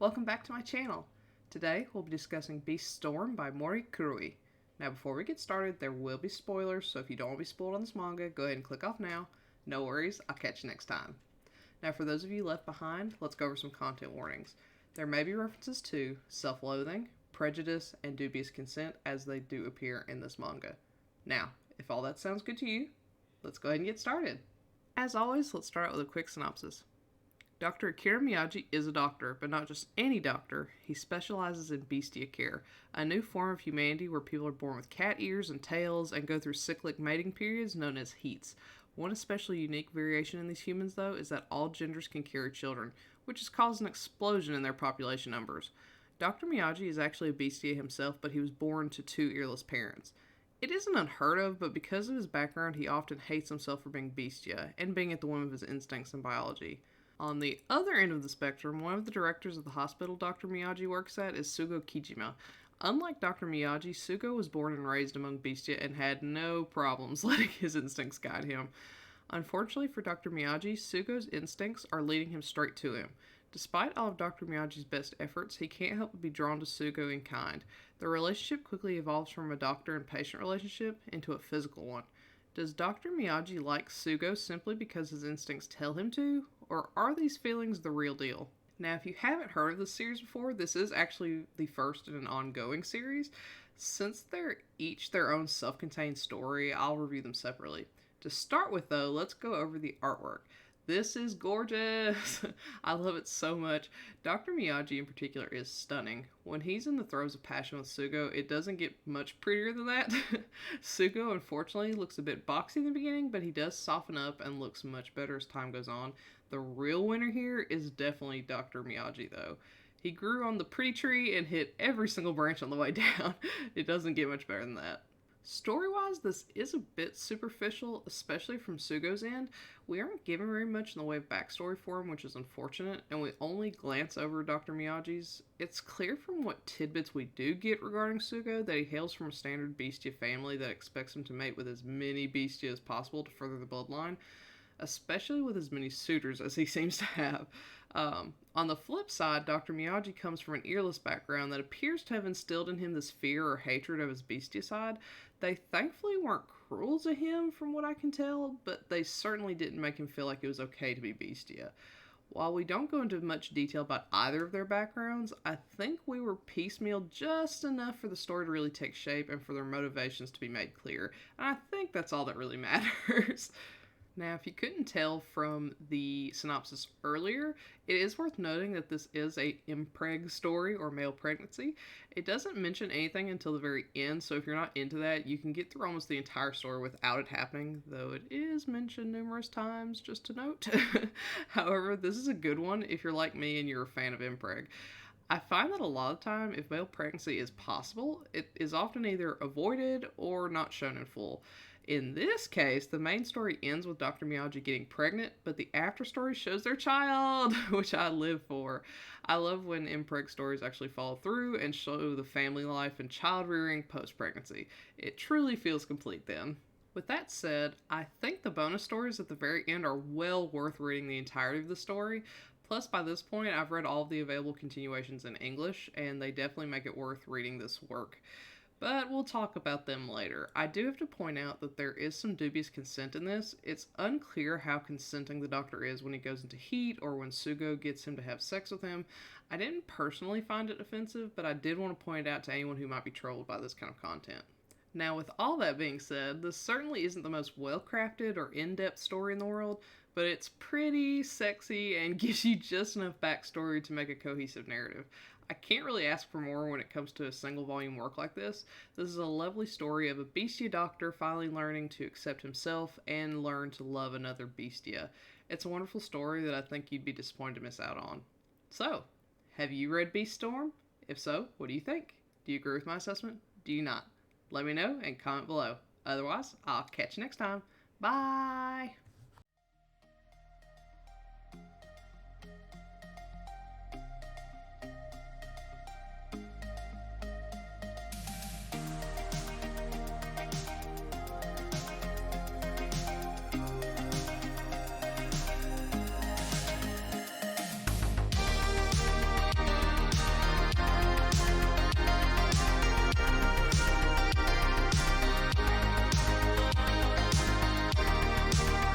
Welcome back to my channel. Today we'll be discussing Beast Storm by Morry Kuroi. Now before we get started, there will be spoilers, so if you don't want to be spoiled on this manga, go ahead and click off now. No worries, I'll catch you next time. Now for those of you left behind, let's go over some content warnings. There may be references to self-loathing, prejudice, and dubious consent as they do appear in this manga. Now, if all that sounds good to you, let's go ahead and get started. As always, let's start out with a quick synopsis. Dr. Akira Miyagi is a doctor, but not just any doctor. He specializes in bestia care, a new form of humanity where people are born with cat ears and tails and go through cyclic mating periods known as heats. One especially unique variation in these humans, though, is that all genders can carry children, which has caused an explosion in their population numbers. Dr. Miyagi is actually a bestia himself, but he was born to two earless parents. It isn't unheard of, but because of his background, he often hates himself for being bestia and being at the whim of his instincts and biology. On the other end of the spectrum, one of the directors of the hospital Dr. Miyagi works at is Sugo Kijima. Unlike Dr. Miyagi, Sugo was born and raised among bestia and had no problems letting his instincts guide him. Unfortunately for Dr. Miyagi, Sugo's instincts are leading him straight to him. Despite all of Dr. Miyagi's best efforts, he can't help but be drawn to Sugo in kind. The relationship quickly evolves from a doctor and patient relationship into a physical one. Does Dr. Miyagi like Sugo simply because his instincts tell him to, or are these feelings the real deal? Now, if you haven't heard of this series before, this is actually the first in an ongoing series. Since they're each their own self-contained story, I'll review them separately. To start with, though, let's go over the artwork. This is gorgeous! I love it so much. Dr. Miyagi in particular is stunning. When he's in the throes of passion with Sugo, it doesn't get much prettier than that. Sugo, unfortunately, looks a bit boxy in the beginning, but he does soften up and looks much better as time goes on. The real winner here is definitely Dr. Miyagi, though. He grew on the pretty tree and hit every single branch on the way down. It doesn't get much better than that. Story-wise, this is a bit superficial, especially from Sugo's end. We aren't given very much in the way of backstory for him, which is unfortunate, and we only glance over Dr. Miyagi's. It's clear from what tidbits we do get regarding Sugo that he hails from a standard bestia family that expects him to mate with as many bestia as possible to further the bloodline, especially with as many suitors as he seems to have. On the flip side, Dr. Miyagi comes from an earless background that appears to have instilled in him this fear or hatred of his bestia side. They thankfully weren't cruel to him from what I can tell, but they certainly didn't make him feel like it was okay to be bestia. While we don't go into much detail about either of their backgrounds, I think we were piecemeal just enough for the story to really take shape and for their motivations to be made clear. And I think that's all that really matters. Now, if you couldn't tell from the synopsis earlier, it is worth noting that this is a impreg story or male pregnancy. It doesn't mention anything until the very end, so if you're not into that, you can get through almost the entire story without it happening, though it is mentioned numerous times, just to note. However, this is a good one if you're like me and you're a fan of impreg. I find that a lot of the time, if male pregnancy is possible, it is often either avoided or not shown in full. In this case, the main story ends with Dr. Miyagi getting pregnant, but the after story shows their child, which I live for. I love when impreg stories actually follow through and show the family life and child rearing post-pregnancy. It truly feels complete then. With that said, I think the bonus stories at the very end are well worth reading the entirety of the story. Plus, by this point, I've read all of the available continuations in English, and they definitely make it worth reading this work. But we'll talk about them later. I do have to point out that there is some dubious consent in this. It's unclear how consenting the doctor is when he goes into heat or when Sugo gets him to have sex with him. I didn't personally find it offensive, but I did want to point it out to anyone who might be trolled by this kind of content. Now, with all that being said, this certainly isn't the most well-crafted or in-depth story in the world, but it's pretty sexy and gives you just enough backstory to make a cohesive narrative. I can't really ask for more when it comes to a single volume work like this. This is a lovely story of a bestia doctor finally learning to accept himself and learn to love another bestia. It's a wonderful story that I think you'd be disappointed to miss out on. So, have you read Beast Storm? If so, what do you think? Do you agree with my assessment? Do you not? Let me know and comment below. Otherwise, I'll catch you next time. Bye!